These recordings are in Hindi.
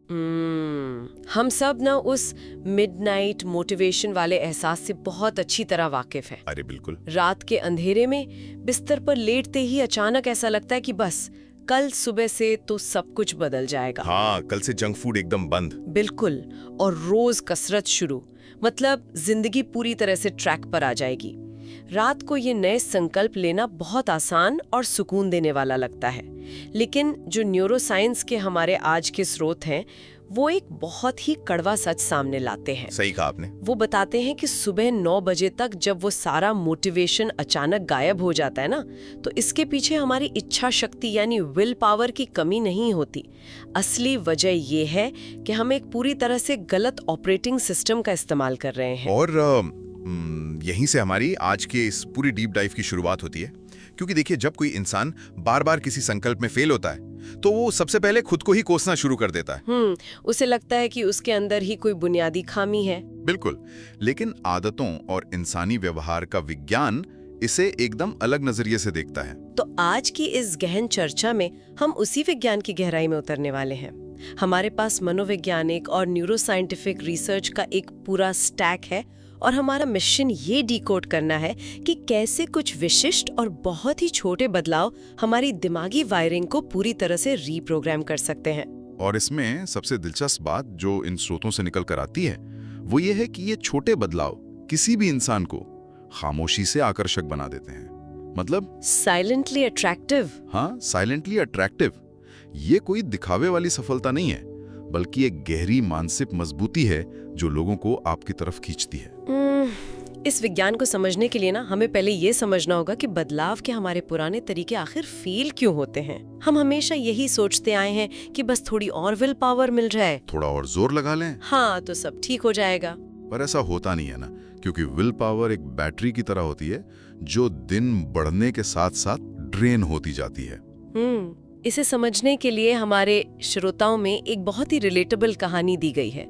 हम सब ना उस मिडनाइट मोटिवेशन वाले एहसास से बहुत अच्छी तरह वाकिफ हैं। अरे बिल्कुल। रात के अंधेरे में बिस्तर पर लेटते ही अचानक ऐसा लगता है कि बस कल सुबह से तो सब कुछ बदल जाएगा। हाँ, कल से जंक फूड एकदम बंद। बिल्कुल। और रोज कसरत शुरू, मतलब जिंदगी पूरी तरह से ट्रैक पर आ जाएगी। रात को ये नए संकल्प लेना बहुत आसान और सुकून देने वाला लगता है, लेकिन जो न्यूरोसाइंस के हमारे आज के स्रोत हैं वो एक बहुत ही कड़वा सच सामने लाते हैं। सही कहा आपने। वो बताते हैं कि सुबह 9 बजे तक जब वो सारा मोटिवेशन अचानक गायब हो जाता है ना, तो इसके पीछे हमारी इच्छा शक्ति यानी विल पावर की कमी नहीं होती। असली वजह ये है कि हम एक पूरी तरह से गलत ऑपरेटिंग सिस्टम का इस्तेमाल कर रहे हैं। और यहीं से हमारी आज के इस पूरी डीप डाइव की शुरुआत होती है, क्योंकि देखिए, जब कोई इंसान बार बार किसी संकल्प में फेल होता है तो वो सबसे पहले खुद को ही कोसना शुरू कर देता है। उसे लगता है कि उसके अंदर ही कोई बुनियादी खामी है। बिल्कुल, लेकिन आदतों और इंसानी व्यवहार का विज्ञान इसे एकदम अलग नजरिए से देखता है। तो आज की इस गहन चर्चा में हम उसी विज्ञान की गहराई में उतरने वाले हैं। हमारे पास मनोवैज्ञानिक और न्यूरोसाइंटिफिक रिसर्च का एक पूरा स्टैक है और हमारा मिशन ये डिकोड करना है कि कैसे कुछ विशिष्ट और बहुत ही छोटे बदलाव हमारी दिमागी वायरिंग को पूरी तरह से रीप्रोग्राम कर सकते हैं। और इसमें सबसे दिलचस्प बात जो इन स्रोतों से निकल कर आती है वो ये है कि ये छोटे बदलाव किसी भी इंसान को खामोशी से आकर्षक बना देते हैं। मतलब साइलेंटली अट्रैक्टिव। हाँ, साइलेंटली अट्रैक्टिव। ये कोई दिखावे वाली सफलता नहीं है, बल्कि एक गहरी मानसिक मजबूती है जो लोगों को आपकी तरफ खींचती है। इस विज्ञान को समझने के लिए ना हमें पहले ये समझना होगा कि बदलाव के हमारे पुराने तरीके आखिर फेल क्यों होते हैं। हम हमेशा यही सोचते आए हैं कि बस थोड़ी और विल पावर मिल जाए, थोड़ा और जोर लगा लें, हाँ तो सब ठीक हो जाएगा। पर ऐसा होता नहीं है ना, क्योंकि विल पावर एक बैटरी की तरह होती है जो दिन बढ़ने के साथ साथ ड्रेन होती जाती है। इसे समझने के लिए हमारे श्रोताओं में एक बहुत ही रिलेटेबल कहानी दी गई है।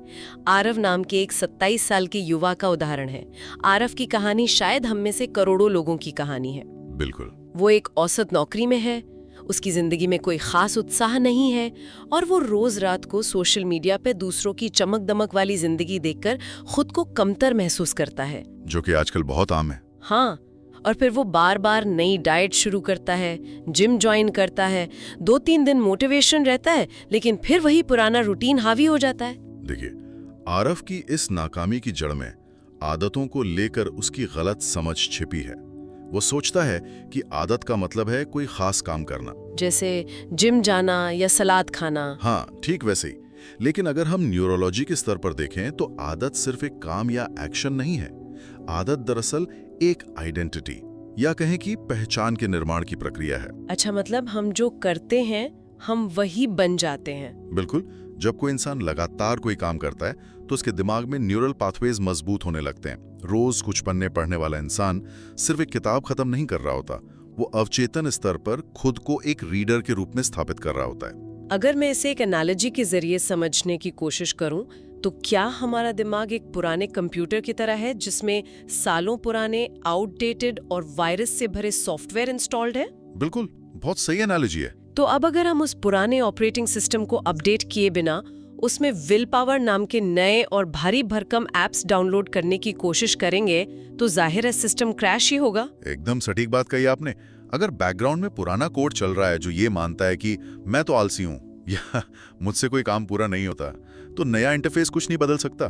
आरव नाम के एक 27 साल के युवा का उदाहरण है। आरव की कहानी शायद हम में से करोड़ों लोगों की कहानी है। बिल्कुल। वो एक औसत नौकरी में है, उसकी जिंदगी में कोई खास उत्साह नहीं है और वो रोज रात को सोशल मीडिया पे दूसरों की चमक दमक वाली जिंदगी देखकर खुद को कमतर महसूस करता है, जो कि आजकल बहुत आम है। हाँ, और फिर वो बार बार नई डाइट शुरू करता है, जिम ज्वाइन करता है, 2-3 दिन मोटिवेशन रहता है, लेकिन फिर वही पुराना रूटीन हावी हो जाता है। देखिए, आरव की इस नाकामी की जड़ में आदतों को लेकर उसकी गलत समझ छिपी है। वो सोचता है कि आदत का मतलब है कोई खास काम करना, जैसे जिम जाना या सलाद खाना। हाँ, ठीक वैसे ही। लेकिन अगर हम न्यूरोलॉजी के स्तर पर देखें तो आदत सिर्फ एक काम या एक्शन नहीं है। आदत दरअसल एक आइडेंटिटी या कहें कि पहचान के निर्माण की प्रक्रिया है। अच्छा, मतलब हम जो करते हैं हम वही बन जाते हैं। बिल्कुल। जब कोई इंसान लगातार कोई काम करता है तो उसके दिमाग में न्यूरल पाथवेज मजबूत होने लगते हैं। रोज कुछ पन्ने पढ़ने वाला इंसान सिर्फ एक किताब खत्म नहीं कर रहा होता, वो अवचेतन स्तर पर खुद को एक रीडर के रूप में स्थापित कर रहा होता है। अगर मैं इसे एक एनालॉजी के जरिए समझने की कोशिश करूं तो क्या हमारा दिमाग एक पुराने कंप्यूटर की तरह है जिसमें सालों पुराने आउटडेटेड और वायरस से भरे सॉफ्टवेयर इंस्टॉल्ड है? बिल्कुल, बहुत सही एनालॉजी है। तो अब अगर हम उस पुराने ऑपरेटिंग सिस्टम को अपडेट किए बिना उसमें विल पावर नाम के नए और भारी भरकम एप्स डाउनलोड करने की कोशिश करेंगे तो जाहिर है सिस्टम क्रैश ही होगा। एकदम सटीक बात कही आपने। अगर बैकग्राउंड में पुराना कोड चल रहा है जो ये मानता है कि मैं तो आलसी हूँ या मुझसे कोई काम पूरा नहीं होता, तो नया इंटरफेस कुछ नहीं बदल सकता।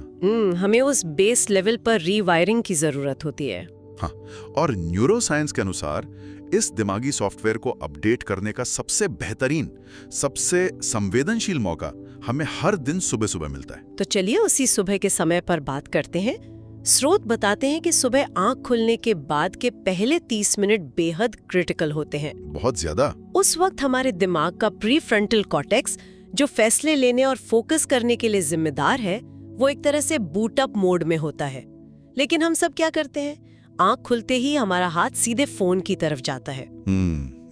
हमें उस बेस लेवल पर रीवायरिंग की जरूरत होती है। हाँ, और न्यूरोसाइंस के अनुसार इस दिमागी सॉफ्टवेयर को अपडेट करने का सबसे बेहतरीन, सबसे संवेदनशील मौका हमें हर दिन सुबह सुबह मिलता है। तो चलिए उसी सुबह के समय पर बात करते हैं। स्रोत बताते हैं कि सुबह आंख खुलने के बाद के पहले 30 मिनट बेहद क्रिटिकल होते हैं। बहुत ज्यादा। उस वक्त हमारे दिमाग का प्रीफ्रंटल कॉर्टेक्स, जो फैसले लेने और फोकस करने के लिए जिम्मेदार है, वो एक तरह से बूट अप मोड में होता है। लेकिन हम सब क्या करते हैं? आंख खुलते ही हमारा हाथ सीधे फोन की तरफ जाता है।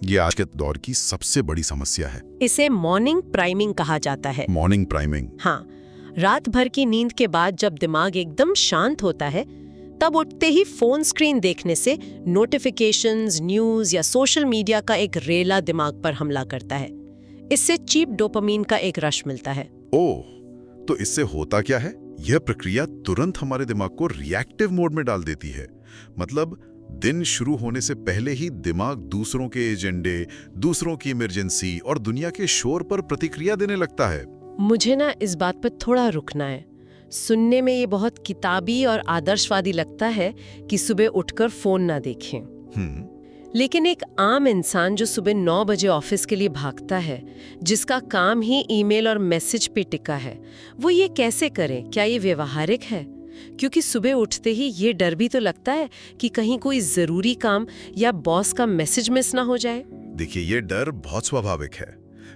ये आज के दौर की सबसे बड़ी समस्या है। इसे मॉर्निंग प्राइमिंग कहा जाता है। Morning priming. हाँ, रात भर की नींद के बाद जब दिमाग एकदम शांत होता है, तब उठते ही फोन स्क्रीन देखने से नोटिफिकेशंस, न्यूज या सोशल मीडिया का एक रेला दिमाग पर हमला करता है। इससे चीप डोपामीन का एक रश मिलता है। ओह, तो इससे होता क्या है? यह प्रक्रिया तुरंत हमारे दिमाग को रिएक्टिव मोड में डाल देती है। मतलब दिन शुरू होने से पहले ही दिमाग दूसरों के एजेंडे, दूसरों की इमरजेंसी और दुनिया के शोर पर प्रतिक्रिया देने लगता है। मुझे ना इस बात पर थोड़ा रुकना है। सुनने में ये बहुत किताबी और आदर्शवादी लगता है कि सुबह उठकर फोन ना देखें। लेकिन एक आम इंसान जो सुबह 9 बजे ऑफिस के लिए भागता है, जिसका काम ही ईमेल और मैसेज पे टिका है, वो ये कैसे करे? क्या ये व्यवहारिक है? क्योंकि सुबह उठते ही ये डर भी तो लगता है कि कहीं कोई जरूरी काम या बॉस का मैसेज मिस ना हो जाए। देखिए, ये डर बहुत स्वाभाविक है,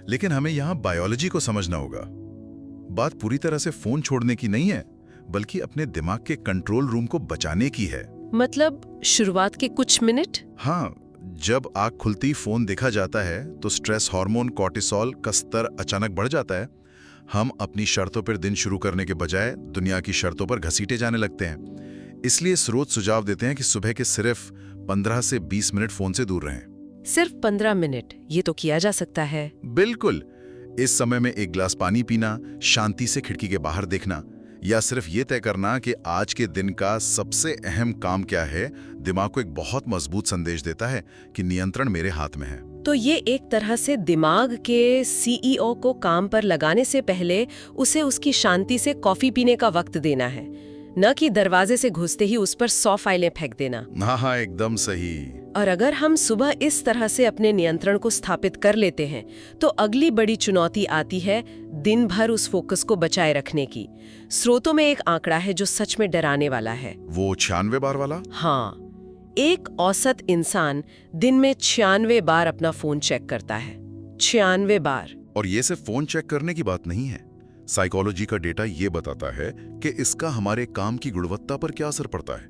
लेकिन हमें यहाँ बायोलॉजी को समझना होगा। बात पूरी तरह से फोन छोड़ने की नहीं है, बल्कि अपने दिमाग के कंट्रोल रूम को बचाने की है। मतलब शुरुआत के कुछ मिनट? हाँ, जब आँख खुलती फोन देखा जाता है तो स्ट्रेस हार्मोन कॉर्टिसोल का स्तर अचानक बढ़ जाता है। हम अपनी शर्तों पर दिन शुरू करने के बजाय दुनिया की शर्तों पर घसीटे जाने लगते हैं। इसलिए स्रोत सुझाव देते हैं कि सुबह के सिर्फ 15 से 20 मिनट फोन से दूर रहें। सिर्फ 15 मिनट? ये तो किया जा सकता है। बिल्कुल। इस समय में एक गिलास पानी पीना, शांति से खिड़की के बाहर देखना, या सिर्फ ये तय करना कि आज के दिन का सबसे अहम काम क्या है, दिमाग को एक बहुत मजबूत संदेश देता है कि नियंत्रण मेरे हाथ में है। तो ये एक तरह से दिमाग के सीईओ को काम पर लगाने से पहले उसे उसकी शांति से कॉफी पीने का वक्त देना है, न कि दरवाजे से घुसते ही उस पर 100 फाइलें फेंक देना। हाँ, एकदम सही। और अगर हम सुबह इस तरह से अपने नियंत्रण को स्थापित कर लेते हैं, तो अगली बड़ी चुनौती आती है दिन भर उस फोकस को बचाए रखने की। स्रोतों में एक आंकड़ा है जो सच में डराने वाला है। वो 96 बार वाला? हाँ, एक औसत इंसान दिन में 96 बार अपना फोन चेक करता है। 96 बार। और ये सिर्फ फोन चेक करने की बात नहीं है। साइकोलॉजी का डेटा ये बताता है कि इसका हमारे काम की गुणवत्ता पर क्या असर पड़ता है।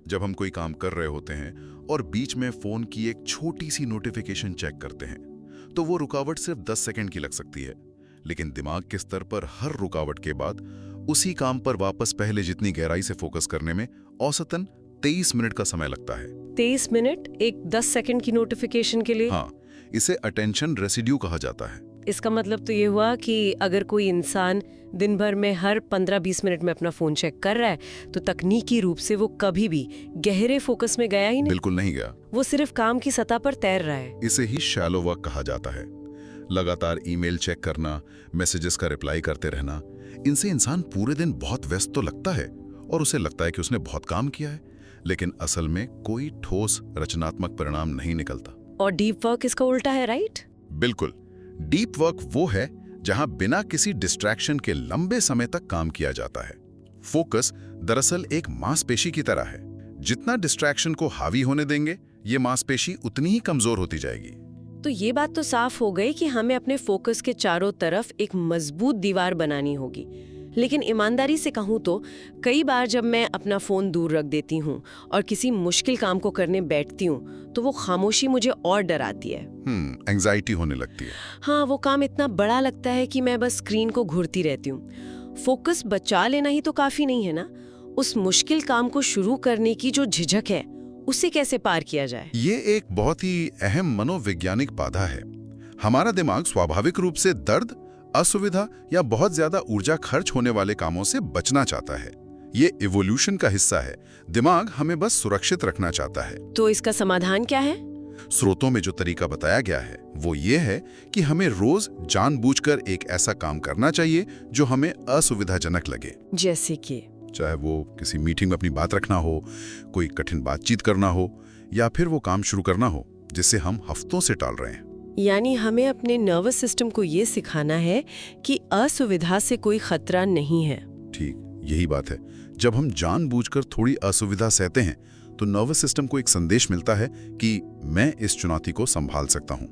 जब हम कोई काम कर रहे होते हैं और बीच में फोन की एक छोटी सी नोटिफिकेशन चेक करते हैं, तो वो रुकावट सिर्फ 10 सेकंड की लग सकती है, लेकिन दिमाग के स्तर पर हर रुकावट के बाद उसी काम पर वापस पहले जितनी गहराई से फोकस करने में औसतन 23 मिनट का समय लगता है। 23 मिनट एक 10 सेकंड की नोटिफिकेशन के लिए? हाँ, इसे अटेंशन रेसिड्यू कहा जाता है। इसका मतलब तो ये हुआ कि अगर कोई इंसान दिन भर में हर 15-20 मिनट में अपना फोन चेक कर रहा है, तो तकनीकी रूप से वो कभी भी गहरे फोकस में गया ही नहीं। बिल्कुल नहीं गया। वो सिर्फ काम की सतह पर तैर रहा है। इसे ही शैलो वर्क कहा जाता है। लगातार ईमेल चेक करना, मैसेजेस का रिप्लाई करते रहना, इनसे इंसान पूरे दिन बहुत व्यस्त तो लगता है और उसे लगता है कि उसने बहुत काम किया है, लेकिन असल में कोई ठोस रचनात्मक परिणाम नहीं निकलता। और डीप वर्क इसका उल्टा है, राइट? बिल्कुल। डीप वर्क वो है जहां बिना किसी डिस्ट्रैक्शन के लंबे समय तक काम किया जाता है। फोकस दरअसल एक मांसपेशी की तरह है। जितना डिस्ट्रैक्शन को हावी होने देंगे, ये मांसपेशी उतनी ही कमजोर होती जाएगी। तो ये बात तो साफ हो गई कि हमें अपने फोकस के चारों तरफ एक मजबूत दीवार बनानी होगी। लेकिन ईमानदारी से कहूँ तो कई बार जब मैं अपना फोन दूर रख देती हूँ और किसी मुश्किल काम को करने बैठती हूँ, तो वो खामोशी मुझे और डराती है। एंजाइटी होने लगती है। हाँ, वो काम इतना बड़ा लगता है कि मैं बस स्क्रीन को घूरती रहती हूँ। फोकस बचा लेना ही तो काफी नहीं है ना। उस मुश्किल काम को शुरू करने की जो झिझक है, उसे कैसे पार किया जाए? ये एक बहुत ही अहम मनोवैज्ञानिक बाधा है। हमारा दिमाग स्वाभाविक रूप से दर्द, असुविधा या बहुत ज्यादा ऊर्जा खर्च होने वाले कामों से बचना चाहता है। ये इवोल्यूशन का हिस्सा है। दिमाग हमें बस सुरक्षित रखना चाहता है। तो इसका समाधान क्या है? स्रोतों में जो तरीका बताया गया है वो ये है कि हमें रोज जानबूझकर एक ऐसा काम करना चाहिए जो हमें असुविधाजनक लगे। जैसे कि? चाहे वो किसी मीटिंग में अपनी बात रखना हो, कोई कठिन बातचीत करना हो, या फिर वो काम शुरू करना हो जिसे हम हफ्तों से टाल रहे हैं। यानी हमें अपने नर्वस सिस्टम को ये सिखाना है कि असुविधा से कोई खतरा नहीं है। ठीक, यही बात है। जब हम जानबूझकर थोड़ी असुविधा सहते हैं, तो नर्वस सिस्टम को एक संदेश मिलता है कि मैं इस चुनौती को संभाल सकता हूँ।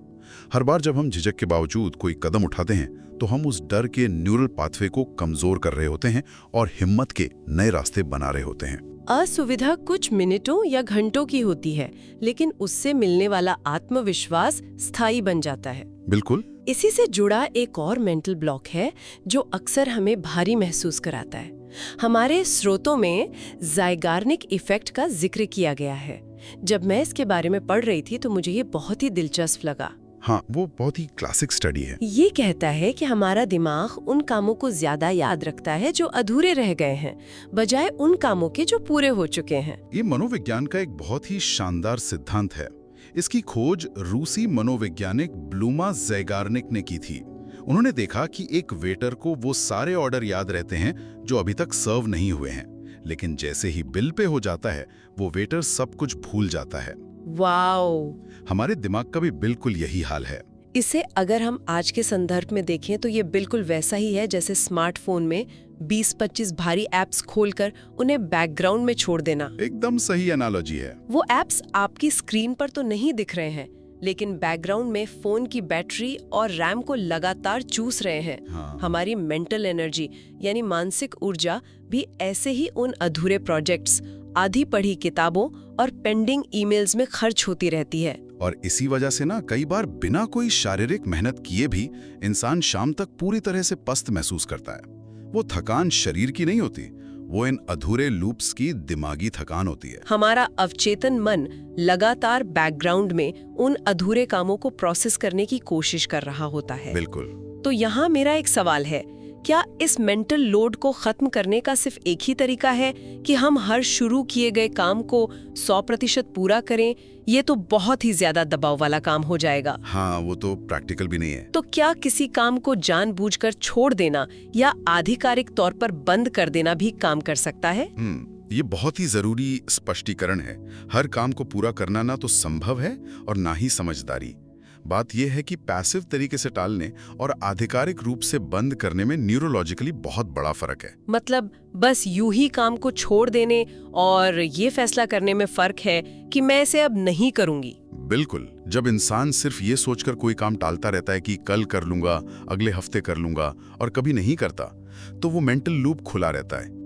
हर बार जब हम झिझक के बावजूद कोई कदम उठाते हैं, तो हम उस डर के न्यूरल पाथवे को कमजोर कर रहे होते हैं और हिम्मत के नए रास्ते बना रहे होते हैं। असुविधा कुछ मिनटों या घंटों की होती है, लेकिन उससे मिलने वाला आत्मविश्वास स्थायी बन जाता है। बिल्कुल। इसी से जुड़ा एक और मेंटल ब्लॉक है जो अक्सर हमें भारी महसूस कराता है। हमारे स्रोतों में ज़ाइगार्निक इफेक्ट का जिक्र किया गया है। जब मैं इसके बारे में पढ़ रही थी तो मुझे ये बहुत ही दिलचस्प लगा। हाँ, वो बहुत ही क्लासिक स्टडी है। ये कहता है कि हमारा दिमाग उन कामों को ज्यादा याद रखता है जो अधूरे रह गए हैं, बजाय उन कामों के जो पूरे हो चुके हैं। ये मनोविज्ञान का एक बहुत ही शानदार सिद्धांत है। इसकी खोज रूसी मनोवैज्ञानिक ब्लूमा ज़ैगार्निक ने की थी। उन्होंने देखा कि एक वेटर को वो सारे ऑर्डर याद रहते हैं जो अभी तक सर्व नहीं हुए हैं, लेकिन जैसे ही बिल पे हो जाता है वो वेटर सब कुछ भूल जाता है। वाओ! हमारे दिमाग का भी बिल्कुल यही हाल है। इसे अगर हम आज के संदर्भ में देखें तो ये बिल्कुल वैसा ही है जैसे स्मार्टफोन में 20-25 भारी ऐप्स खोलकर उन्हें बैकग्राउंड में छोड़ देना। एकदम सही एनालॉजी है। वो ऐप्स आपकी स्क्रीन पर तो नहीं दिख रहे हैं, लेकिन बैकग्राउंड में फोन की बैटरी और रैम को लगातार चूस रहे हैं। हाँ। हमारी मेंटल एनर्जी यानी मानसिक ऊर्जा भी ऐसे ही उन अधूरे प्रोजेक्ट्स, आधी पढ़ी किताबों और पेंडिंग ईमेल्स में खर्च होती रहती है। और इसी वजह से ना कई बार बिना कोई शारीरिक मेहनत किए भी इंसान शाम तक पूरी तरह से पस्त महसूस करता है। वो थकान शरीर की नहीं होती, वो इन अधूरे लूप्स की दिमागी थकान होती है। हमारा अवचेतन मन लगातार बैकग्राउंड में उन अधूरे कामों को प्रोसेस करने की कोशिश कर रहा होता है। बिल्कुल। तो यहाँ मेरा एक सवाल है, क्या इस मेंटल लोड को खत्म करने का सिर्फ एक ही तरीका है कि हम हर शुरू किए गए काम को 100% पूरा करें? ये तो बहुत ही ज्यादा दबाव वाला काम हो जाएगा। हाँ, वो तो प्रैक्टिकल भी नहीं है। तो क्या किसी काम को जानबूझकर छोड़ देना या आधिकारिक तौर पर बंद कर देना भी काम कर सकता है? ये बहुत ही जरूरी स्पष्टीकरण है। हर काम को पूरा करना ना तो संभव है और ना ही समझदारी। बात यह है कि पैसिव तरीके से टालने और आधिकारिक रूप से बंद करने में न्यूरोलॉजिकली बहुत बड़ा फर्क है। मतलब बस यूं ही काम को छोड़ देने और ये फैसला करने में फर्क है कि मैं इसे अब नहीं करूंगी। बिल्कुल। जब इंसान सिर्फ ये सोचकर कोई काम टालता रहता है कि कल कर लूंगा, अगले हफ्ते कर लूंगा और कभी नहीं करता, तो वो मेंटल लूप खुला रहता है।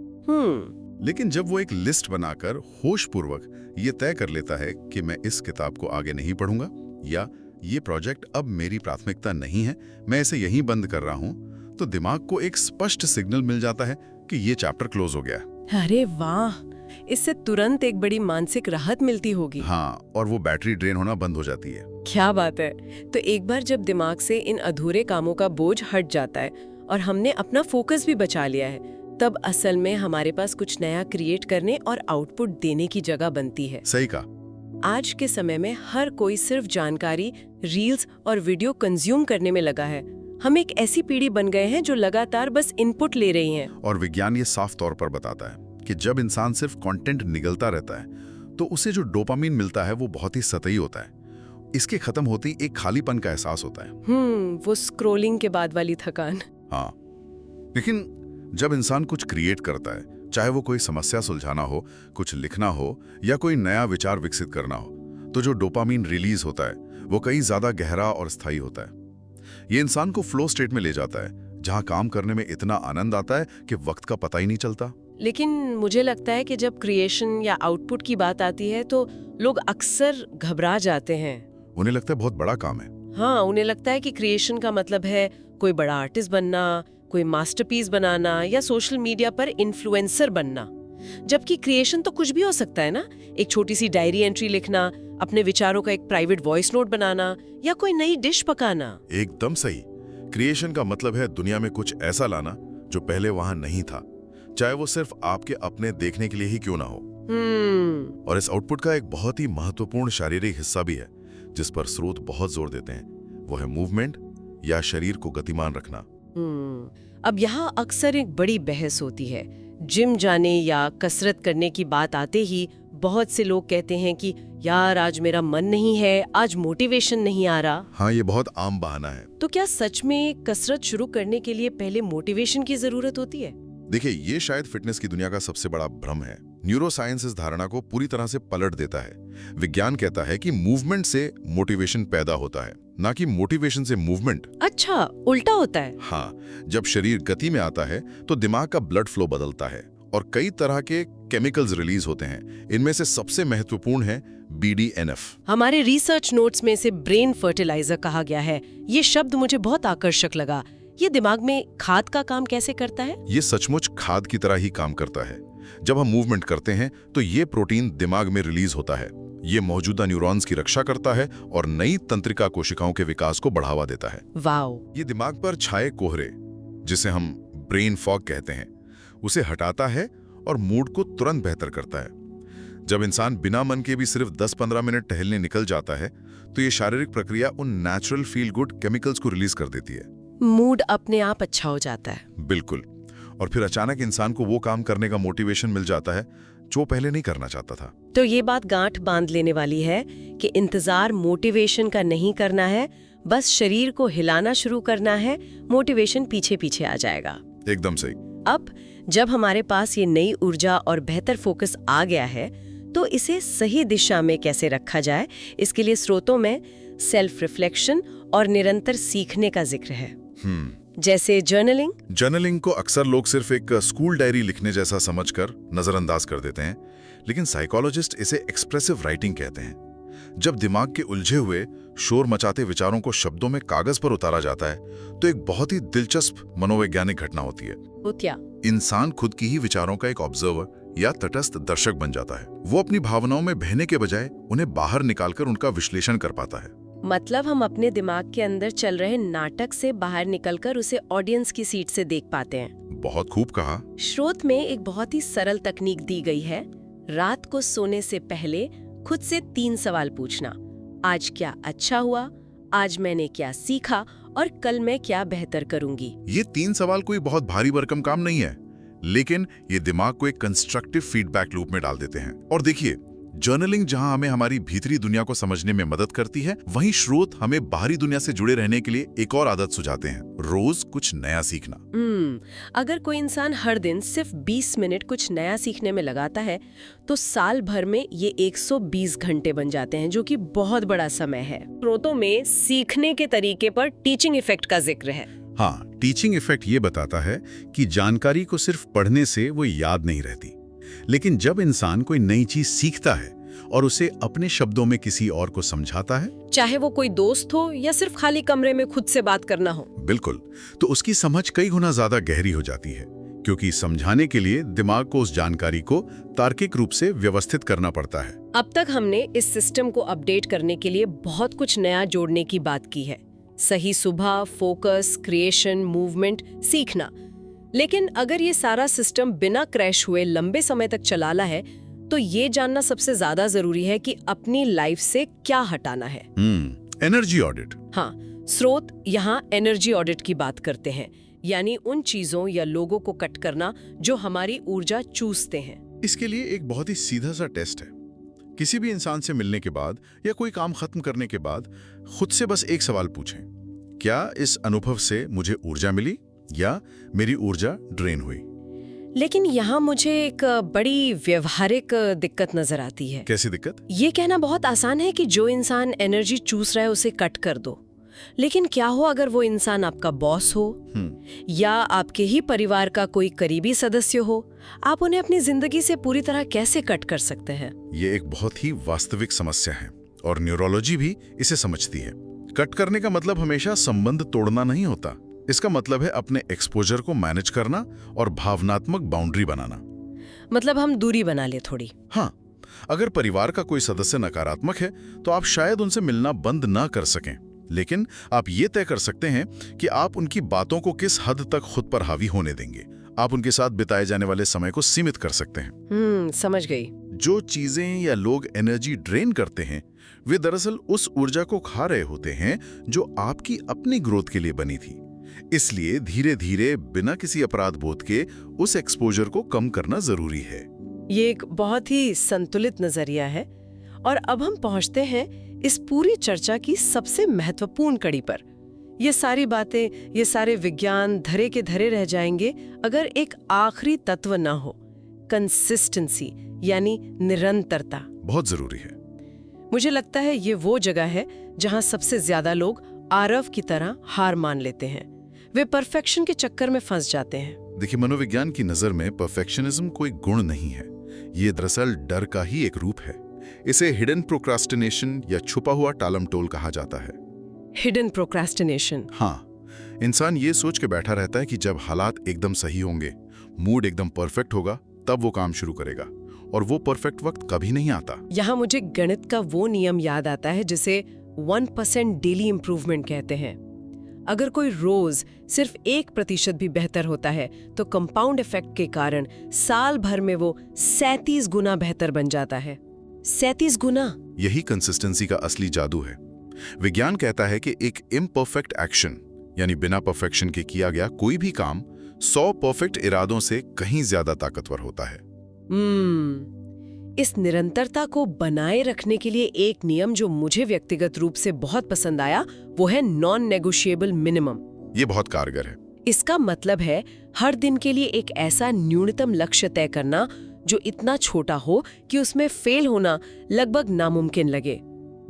लेकिन जब वो एक लिस्ट बनाकर होशपूर्वक ये तय कर लेता है कि मैं इस किताब को आगे नहीं पढ़ूंगा या ये प्रोजेक्ट अब मेरी प्राथमिकता नहीं है, मैं इसे यहीं बंद कर रहा हूं, तो दिमाग को एक स्पष्ट सिग्नल मिल जाता है कि ये चैप्टर क्लोज हो गया। अरे वाह, इससे तुरंत एक बड़ी मानसिक राहत मिलती होगी। हाँ, और वो बैटरी ड्रेन होना बंद हो जाती है। क्या बात है। तो एक बार जब दिमाग से इन अधूरे कामों का बोझ हट जाता है और हमने अपना फोकस भी बचा लिया है, तब असल में हमारे पास कुछ नया क्रिएट करने और आउटपुट देने की जगह बनती है। सही कहा। आज के समय में हर कोई सिर्फ जानकारी, रील्स और वीडियो कंज्यूम करने में लगा है। हम एक ऐसी पीढ़ी बन गए हैं जो लगातार बस इनपुट ले रही हैं। और विज्ञान ये साफ तौर पर बताता है कि जब इंसान सिर्फ कंटेंट निगलता रहता है तो उसे जो डोपामिन मिलता है वो बहुत ही सतही होता है। इसके खत्म होते ही एक खालीपन का एहसास होता है। वो स्क्रोलिंग के बाद वाली थकान। हाँ, लेकिन जब इंसान कुछ क्रिएट करता है, चाहे वो कोई समस्या सुलझाना हो, कुछ लिखना हो या कोई नया विचार विकसित करना हो, तो जो डोपामिन रिलीज होता है वो कई ज्यादा गहरा और स्थायी होता है। ये इंसान को फ्लो स्टेट में ले जाता है जहां काम करने में इतना आनंद आता है कि वक्त का पता ही नहीं चलता। लेकिन मुझे लगता है कि जब क्रिएशन या आउटपुट की बात आती है तो लोग अक्सर घबरा जाते हैं। उन्हें लगता है बहुत बड़ा काम है। हाँ, उन्हें लगता है कि क्रिएशन का मतलब है कोई बड़ा आर्टिस्ट बनना, कोई मास्टरपीस बनाना या सोशल मीडिया पर इन्फ्लुएंसर बनना। जबकि क्रिएशन तो कुछ भी हो सकता है ना, एक छोटी सी डायरी एंट्री लिखना, अपने विचारों का एक प्राइवेट वॉइस नोट बनाना या कोई नई डिश पकाना। एकदम सही। क्रिएशन का मतलब है दुनिया में कुछ ऐसा लाना जो पहले वहां नहीं था, चाहे वो सिर्फ आपके अपने देखने के लिए ही क्यों ना हो। और इस आउटपुट का एक बहुत ही महत्वपूर्ण शारीरिक हिस्सा भी है जिस पर स्रोत बहुत जोर देते हैं, वो है मूवमेंट या शरीर को गतिमान रखना। अब यहाँ अक्सर एक बड़ी बहस होती है। जिम जाने या कसरत करने की बात आते ही बहुत से लोग कहते हैं कि यार आज मेरा मन नहीं है, आज मोटिवेशन नहीं आ रहा। हाँ, ये बहुत आम बहाना है। तो क्या सच में कसरत शुरू करने के लिए पहले मोटिवेशन की जरूरत होती है? देखिए, ये शायद फिटनेस की दुनिया का सबसे बड़ा भ्रम है। न्यूरोसाइंस इस धारणा को पूरी तरह से पलट देता है। विज्ञान कहता है कि मूवमेंट से मोटिवेशन पैदा होता है, ना कि मोटिवेशन से मूवमेंट। अच्छा, उल्टा होता है? हाँ, जब शरीर गति में आता है तो दिमाग का ब्लड फ्लो बदलता है और कई तरह के केमिकल्स रिलीज होते हैं। इनमें से सबसे महत्वपूर्ण है BDNF। हमारे रिसर्च नोट्स में से ब्रेन फर्टिलाइजर कहा गया है। ये शब्द मुझे बहुत आकर्षक लगा। ये दिमाग में खाद का काम कैसे करता है? ये सचमुच खाद की तरह ही काम करता है। जब हम मूवमेंट करते हैं तो ये प्रोटीन दिमाग में रिलीज होता है। ये मौजूदा न्यूरॉन्स की रक्षा करता है और नई तंत्रिका कोशिकाओं के विकास को बढ़ावा देता है। वाओ! ये दिमाग पर छाए कोहरे, जिसे हम ब्रेन फॉग कहते हैं, उसे हटाता है और मूड को तुरंत बेहतर करता है। जब इंसान बिना मन के भी सिर्फ 10-15 मिनट टहलने निकल जाता है तो ये शारीरिक प्रक्रिया उन नेचुरल फील गुड केमिकल्स को रिलीज कर देती है। मूड अपने आप अच्छा हो जाता है। बिल्कुल। और फिर अचानक इंसान को वो काम करने का मोटिवेशन मिल जाता है जो पहले नहीं करना चाहता था। तो ये बात गांठ बांध लेने वाली है कि इंतजार मोटिवेशन का नहीं करना है, बस शरीर को हिलाना शुरू करना है, मोटिवेशन पीछे पीछे आ जाएगा। एकदम सही। अब जब हमारे पास ये नई ऊर्जा और बेहतर फोकस आ गया है तो इसे सही दिशा में कैसे रखा जाए, इसके लिए स्रोतों में सेल्फ रिफ्लेक्शन और निरंतर सीखने का जिक्र है। जैसे जर्नलिंग। जर्नलिंग को अक्सर लोग सिर्फ एक स्कूल डायरी लिखने जैसा समझकर नजरअंदाज कर देते हैं, लेकिन साइकोलॉजिस्ट इसे एक्सप्रेसिव राइटिंग कहते हैं। जब दिमाग के उलझे हुए शोर मचाते विचारों को शब्दों में कागज पर उतारा जाता है तो एक बहुत ही दिलचस्प मनोवैज्ञानिक घटना होती है। वो क्या? इंसान खुद की ही विचारों का एक ऑब्जर्वर या तटस्थ दर्शक बन जाता है। वो अपनी भावनाओं में बहने के बजाय उन्हें बाहर निकालकर उनका विश्लेषण कर पाता है। मतलब हम अपने दिमाग के अंदर चल रहे नाटक से बाहर निकलकर उसे ऑडियंस की सीट से देख पाते हैं। बहुत खूब कहा। स्रोत में एक बहुत ही सरल तकनीक दी गई है। रात को सोने से पहले खुद से 3 सवाल पूछना। आज क्या अच्छा हुआ, आज मैंने क्या सीखा और कल मैं क्या बेहतर करूंगी। ये 3 सवाल कोई बहुत भारी भरकम काम नहीं है, लेकिन ये दिमाग को एक कंस्ट्रक्टिव फीडबैक लूप में डाल देते हैं। और देखिए, जर्नलिंग जहां हमें हमारी भीतरी दुनिया को समझने में मदद करती है, वहीं स्रोत हमें बाहरी दुनिया से जुड़े रहने के लिए एक और आदत सुझाते हैं, रोज कुछ नया सीखना। अगर कोई इंसान हर दिन सिर्फ 20 मिनट कुछ नया सीखने में लगाता है तो साल भर में ये 120 घंटे बन जाते हैं, जो कि बहुत बड़ा समय है। स्रोतों में सीखने के तरीके पर टीचिंग इफेक्ट का जिक्र है। हाँ, टीचिंग इफेक्ट ये बताता है कि जानकारी को सिर्फ पढ़ने से वो याद नहीं रहती, लेकिन जब इंसान कोई नई चीज सीखता है और उसे अपने शब्दों में किसी और को समझाता है, चाहे वो कोई दोस्त हो या सिर्फ खाली कमरे में खुद से बात करना हो, बिल्कुल, तो उसकी समझ कई गुना ज्यादा गहरी हो जाती है, क्योंकि समझाने के लिए दिमाग को उस जानकारी को तार्किक रूप से व्यवस्थित करना पड़ता है। अब तक हमने इस सिस्टम को अपडेट करने के लिए बहुत कुछ नया जोड़ने की बात की है। सही सुबह, फोकस, क्रिएशन, मूवमेंट, सीखना। लेकिन अगर ये सारा सिस्टम बिना क्रैश हुए लंबे समय तक चलाना है तो ये जानना सबसे ज्यादा जरूरी है कि अपनी लाइफ से क्या हटाना है। Energy audit. हाँ, स्रोत यहाँ एनर्जी ऑडिट की बात करते हैं, यानी उन चीजों या लोगों को कट करना जो हमारी ऊर्जा चूसते हैं। इसके लिए एक बहुत ही सीधा सा टेस्ट है। किसी भी इंसान से मिलने के बाद या कोई काम खत्म करने के बाद खुद से बस एक सवाल पूछें, क्या इस अनुभव से मुझे ऊर्जा मिली या मेरी ऊर्जा ड्रेन हुई? लेकिन यहाँ मुझे एक बड़ी व्यवहारिक दिक्कत नजर आती है। कैसी दिक्कत? ये कहना बहुत आसान है कि जो इंसान एनर्जी चूस रहा है उसे कट कर दो, लेकिन क्या हो अगर वो इंसान आपका बॉस हो या आपके ही परिवार का कोई करीबी सदस्य हो? आप उन्हें अपनी जिंदगी से पूरी तरह कैसे कट कर सकते हैं? ये एक बहुत ही वास्तविक समस्या है और न्यूरोलॉजी भी इसे समझती है। कट करने का मतलब हमेशा संबंध तोड़ना नहीं होता। इसका मतलब है अपने एक्सपोजर को मैनेज करना और भावनात्मक बाउंड्री बनाना। मतलब हम दूरी बना ले थोड़ी। हाँ, अगर परिवार का कोई सदस्य नकारात्मक है तो आप शायद उनसे मिलना बंद ना कर सकें, लेकिन आप ये तय कर सकते हैं कि आप उनकी बातों को किस हद तक खुद पर हावी होने देंगे। आप उनके साथ बिताए जाने वाले समय को सीमित कर सकते हैं। समझ गई। जो चीजें या लोग एनर्जी ड्रेन करते हैं वे दरअसल उस ऊर्जा को खा रहे होते हैं जो आपकी अपनी ग्रोथ के लिए बनी थी। इसलिए धीरे धीरे बिना किसी अपराध बोध के उस एक्सपोजर को कम करना जरूरी है। ये एक बहुत ही संतुलित नजरिया है। और अब हम पहुंचते हैं इस पूरी चर्चा की सबसे महत्वपूर्ण कड़ी पर। ये सारी बातें, ये सारे विज्ञान धरे के धरे रह जाएंगे अगर एक आखिरी तत्व ना हो, कंसिस्टेंसी, यानी निरंतरता। बहुत जरूरी है। मुझे लगता है ये वो जगह है जहां सबसे ज्यादा लोग आरव की तरह हार मान लेते हैं। वे परफेक्शन के चक्कर में फंस जाते हैं। देखिए, मनोविज्ञान की नजर में परफेक्शनिज्म कोई गुण नहीं है, ये दरअसल डर का ही एक रूप है। इसे हिडन प्रोक्रास्टिनेशन या छुपा हुआ टालमटोल कहा जाता है। Hidden procrastination? हाँ, इंसान ये सोच के बैठा रहता है कि जब हालात एकदम सही होंगे, मूड एकदम परफेक्ट होगा, तब वो काम शुरू करेगा। और वो परफेक्ट वक्त कभी नहीं आता। यहाँ मुझे गणित का वो नियम याद आता है जिसे 1% डेली इम्प्रूवमेंट कहते हैं। अगर कोई रोज सिर्फ 1% भी बेहतर होता है तो कंपाउंड इफेक्ट के कारण साल भर में वो 37 गुना बेहतर बन जाता है। 37 गुना। यही कंसिस्टेंसी का असली जादू है। विज्ञान कहता है कि एक इम्परफेक्ट एक्शन, यानी बिना परफेक्शन के किया गया कोई भी काम 100 परफेक्ट इरादों से कहीं ज्यादा ताकतवर होता है। इस निरंतरता को बनाए रखने के लिए एक नियम जो मुझे व्यक्तिगत रूप से बहुत पसंद आया वो है नॉन नेगोशिएबल मिनिमम। ये बहुत कारगर है। इसका मतलब है हर दिन के लिए एक ऐसा न्यूनतम लक्ष्य तय करना जो इतना छोटा हो कि उसमें फेल होना लगभग नामुमकिन लगे।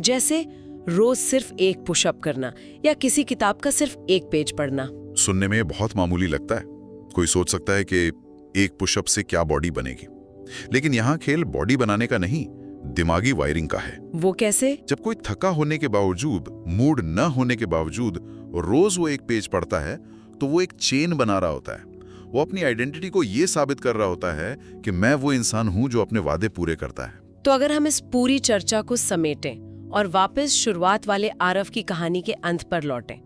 जैसे रोज सिर्फ एक पुशअप करना या किसी किताब का सिर्फ एक पेज पढ़ना। सुनने में बहुत मामूली लगता है। कोई सोच सकता है कि एक पुशअप से क्या बॉडी बनेगी, लेकिन यहाँ खेल बॉडी बनाने का नहीं, दिमागी वायरिंग का है। वो कैसे? जब कोई थका होने के बावजूद, मूड न होने के बावजूद रोज वो एक पेज पढ़ता है तो वो एक चेन बना रहा होता है। वो अपनी आइडेंटिटी को ये साबित कर रहा होता है कि मैं वो इंसान हूं जो अपने वादे पूरे करता है। तो अगर हम इस पूरी चर्चा को समेटें और वापस शुरुआत वाले आरव की कहानी के अंत पर लौटें।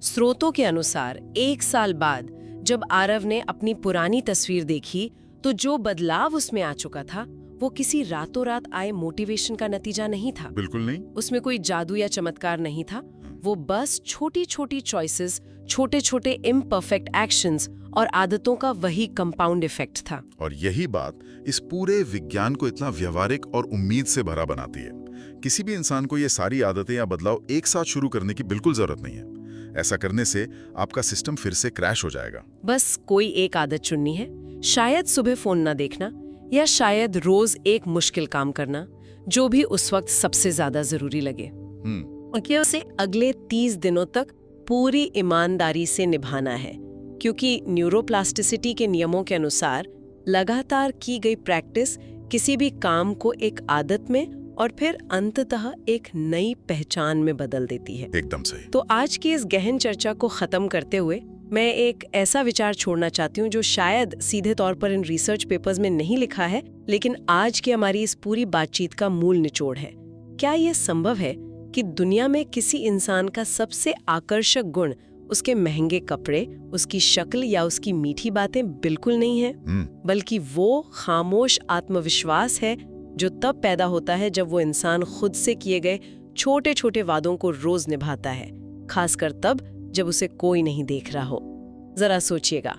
स्रोतों के अनुसार 1 साल बाद जब आरव ने अपनी पुरानी तस्वीर देखी तो जो बदलाव उसमें आ चुका था वो किसी रातों रात आए मोटिवेशन का नतीजा नहीं था। बिल्कुल नहीं। उसमें कोई जादू या चमत्कार नहीं था। वो बस छोटी छोटी चॉइसेस, छोटे छोटे इम्परफेक्ट एक्शंस और आदतों का वही कंपाउंड इफेक्ट था। और यही बात इस पूरे विज्ञान को इतना व्यवहारिक और उम्मीद से भरा बनाती है। किसी भी इंसान को ये सारी आदतें या बदलाव एक साथ शुरू करने की बिल्कुल जरूरत नहीं है। ऐसा करने से आपका सिस्टम फिर से क्रैश हो जाएगा। बस कोई एक आदत चुननी है, शायद सुबह फोन ना देखना, या शायद रोज एक मुश्किल काम करना, जो भी उस वक्त सबसे ज्यादा जरूरी लगे। और उसे अगले 30 दिनों तक पूरी ईमानदारी से निभाना है, क्योंकि न्यूरोप्लास्टिसिटी के नियमों के अनुसार लगातार की गई प्रैक्टिस किसी भी काम को एक आदत में और फिर अंततः एक नई पहचान में बदल देती है। एकदम सही। तो आज की इस गहन चर्चा को खत्म करते हुए मैं एक ऐसा विचार छोड़ना चाहती हूँ जो शायद सीधे तौर पर इन रिसर्च पेपर्स में नहीं लिखा है, लेकिन आज की हमारी इस पूरी बातचीत का मूल निचोड़ है। क्या ये संभव है कि दुनिया में किसी इंसान का सबसे आकर्षक गुण उसके महंगे कपड़े, उसकी शक्ल या उसकी मीठी बातें बिल्कुल नहीं है, बल्कि वो खामोश आत्मविश्वास है जो तब पैदा होता है जब वो इंसान खुद से किए गए छोटे छोटे वादों को रोज निभाता है, खासकर तब जब उसे कोई नहीं देख रहा हो। जरा सोचिएगा,